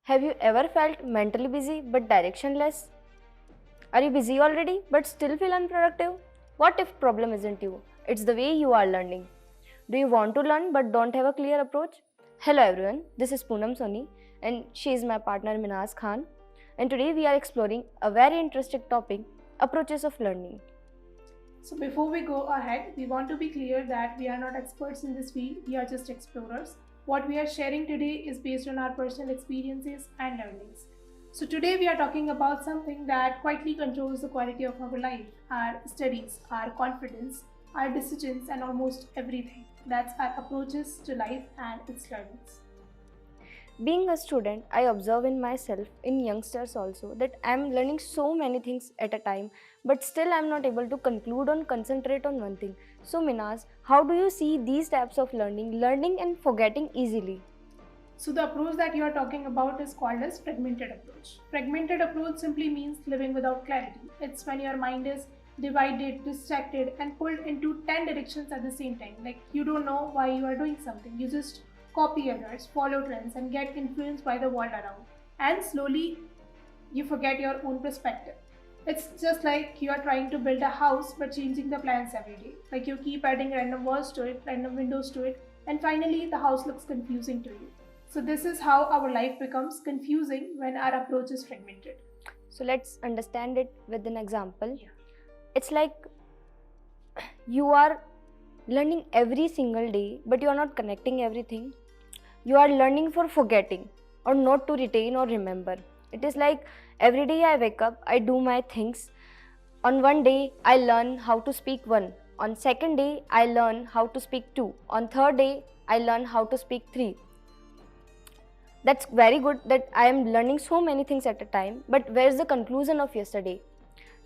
Have you ever felt mentally busy but directionless? Are you busy already but still feel unproductive? What if problem isn't you? It's the way you are learning. Do you want to learn but don't have a clear approach? Hello everyone, this is Poonam Soni and she is my partner Minaz Khan, and today we are exploring a very interesting topic, approaches of learning. So before we go ahead, we want to be clear that we are not experts in this field, we are just explorers. What we are sharing today is based on our personal experiences and learnings. So today we are talking about something that quietly controls the quality of our life, our studies, our confidence, our decisions and almost everything. That's our approaches to life and its learnings. Being a student, I observe in myself, in youngsters also, that I am learning so many things at a time, but still I am not able to conclude or concentrate on one thing. So Minaz, how do you see these types of learning and forgetting easily? So the approach that you are talking about is called as fragmented approach. Fragmented approach simply means living without clarity. It's when your mind is divided, distracted and pulled into 10 directions at the same time. Like you don't know why you are doing something. You just copy others, follow trends and get influenced by the world around. And slowly you forget your own perspective. It's just like you are trying to build a house but changing the plans every day. Like you keep adding random walls to it, random windows to it, and finally the house looks confusing to you. So, this is how our life becomes confusing when our approach is fragmented. So let's understand it with an example. Yeah. It's like you are learning every single day, but you are not connecting everything. You are learning for forgetting or not to retain or remember. It is like every day I wake up, I do my things. On one day, I learn how to speak one. On second day, I learn how to speak two. On third day, I learn how to speak three. That's very good that I am learning so many things at a time, but where's the conclusion of yesterday?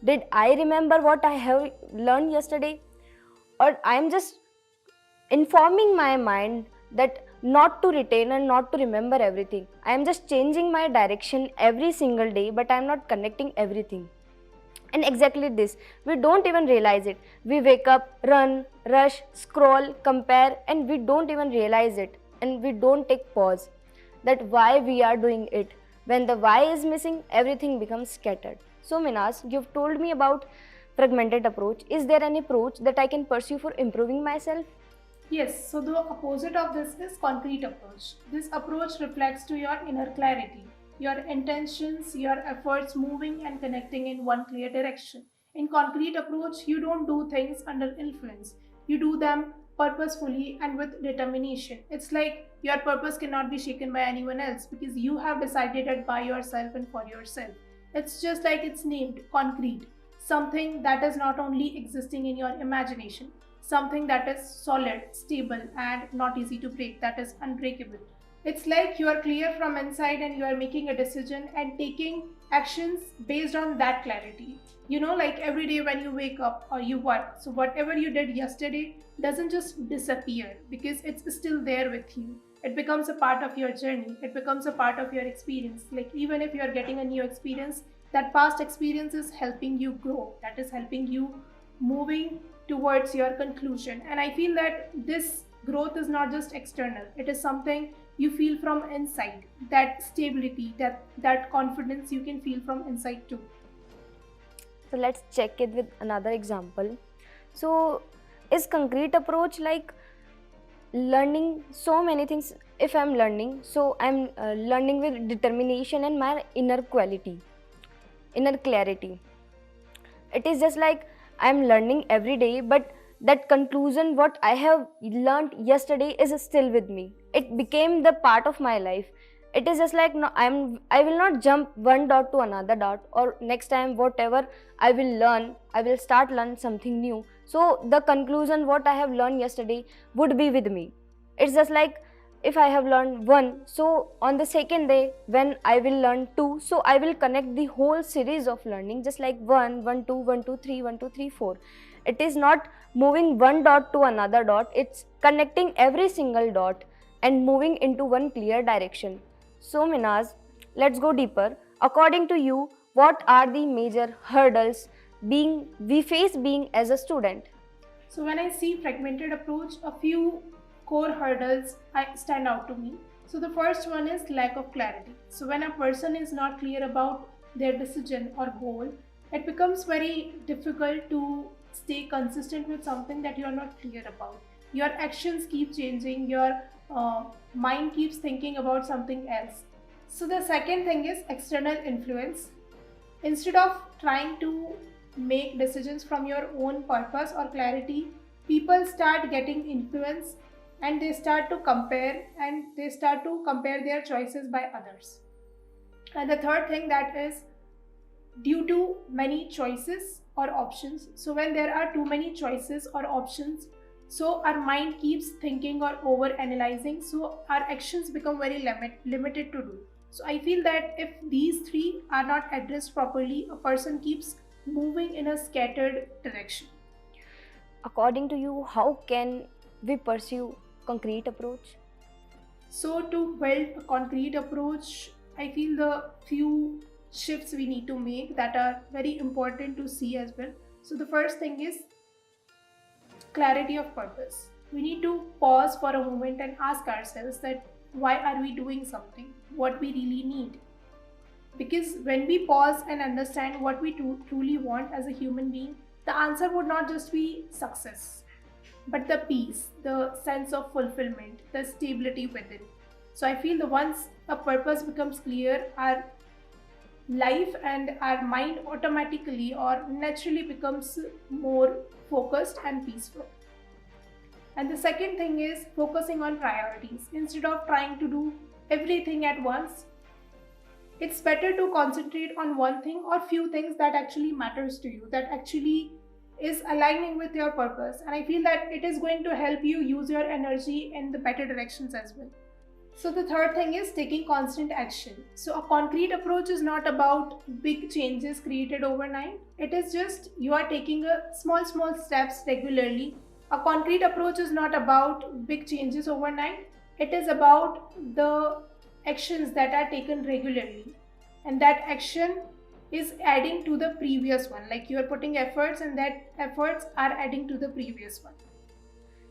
Did I remember what I have learned yesterday? Or I am just informing my mind that not to retain and not to remember everything. I am just changing my direction every single day, but I am not connecting everything. And exactly this, we don't even realize it. We wake up, run, rush, scroll, compare, and we don't even realize it. And we don't take pause that why we are doing it. When the why is missing, everything becomes scattered. So Minaz, you've told me about fragmented approach. Is there any approach that I can pursue for improving myself? Yes, so the opposite of this is concrete approach. This approach reflects to your inner clarity, your intentions, your efforts moving and connecting in one clear direction. In concrete approach, you don't do things under influence. You do them purposefully and with determination. It's like your purpose cannot be shaken by anyone else because you have decided it by yourself and for yourself. It's just like it's named concrete, something that is not only existing in your imagination, something that is solid, stable, and not easy to break, that is unbreakable. It's like you are clear from inside and you are making a decision and taking actions based on that clarity. Like every day when you wake up or you work, so whatever you did yesterday doesn't just disappear because it's still there with you. It becomes a part of your journey, it becomes a part of your experience. Like even if you are getting a new experience, that past experience is helping you grow, that is helping you moving towards your conclusion. And I feel that this growth is not just external, it is something you feel from inside. That stability, that confidence you can feel from inside too. So let's check it with another example. So is concrete approach like learning so many things? If I'm learning, so I'm learning with determination and my inner quality, inner clarity. It is just like I'm learning every day, but that conclusion what I have learned yesterday is still with me. It became the part of my life. It is just like no, I will not jump one dot to another dot, or next time whatever I will learn, I will start learn something new. So the conclusion what I have learned yesterday would be with me. It's just like if I have learned one, so on the second day when I will learn two, so I will connect the whole series of learning just like 1, 1, 2, 1, 2, 3, 1, 2, 3, 4. It is not moving one dot to another dot, it's connecting every single dot and moving into one clear direction. So Minaz, let's go deeper. According to you, what are the major hurdles we face being as a student? So when I see fragmented approach, a few core hurdles stand out to me. So the first one is lack of clarity. So when a person is not clear about their decision or goal, it becomes very difficult to stay consistent with something that you are not clear about. Your actions keep changing, your mind keeps thinking about something else. So the second thing is external influence. Instead of trying to make decisions from your own purpose or clarity, people start getting influence and they start to compare their choices by others. And the third thing, that is due to many choices or options. So when there are too many choices or options, so our mind keeps thinking or over analyzing, so our actions become very limited to do. So I feel that if these three are not addressed properly, a person keeps moving in a scattered direction. According to you, how can we pursue concrete approach? So to build a concrete approach, I feel the few shifts we need to make that are very important to see as well. So the first thing is clarity of purpose. We need to pause for a moment and ask ourselves that why are we doing something, what we really need. Because when we pause and understand what we truly want as a human being, the answer would not just be success, but the peace, the sense of fulfillment, the stability within. So I feel the once a purpose becomes clear, our life and our mind automatically or naturally becomes more focused and peaceful. And the second thing is focusing on priorities. Instead of trying to do everything at once, it's better to concentrate on one thing or few things that actually matters to you, that actually is aligning with your purpose. And I feel that it is going to help you use your energy in the better directions as well. So the third thing is taking constant action. So a concrete approach is not about big changes created overnight. It is just you are taking a small steps regularly. A concrete approach is not about big changes overnight. It is about the actions that are taken regularly. And that action is adding to the previous one. Like you are putting efforts and that efforts are adding to the previous one.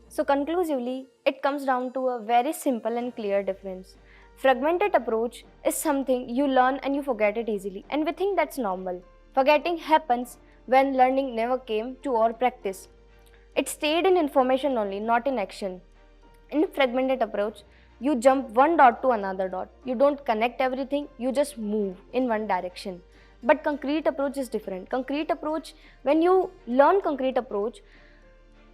So conclusively, it comes down to a very simple and clear difference. Fragmented approach is something you learn and you forget it easily, and we think that's normal. Forgetting happens when learning never came to our practice. It stayed in information only, not in action. In fragmented approach, you jump one dot to another dot. You don't connect everything, you just move in one direction. But concrete approach is different. Concrete approach, when you learn concrete approach,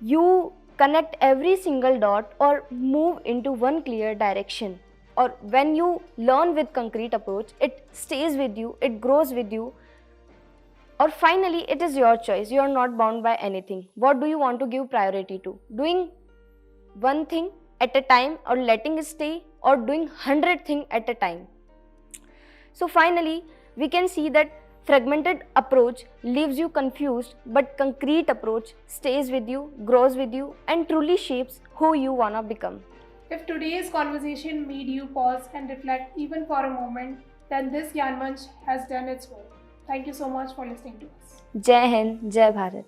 you connect every single dot or move into one clear direction. Or when you learn with concrete approach, it stays with you, it grows with you. Or finally, it is your choice. You are not bound by anything. What do you want to give priority to? Doing one thing at a time or letting it stay, or doing 100 things at a time. So finally, we can see that fragmented approach leaves you confused, but concrete approach stays with you, grows with you, and truly shapes who you wanna become. If today's conversation made you pause and reflect even for a moment, then this Gyan Manch has done its work. Thank you so much for listening to us. Jai Hind, Jai Bharat.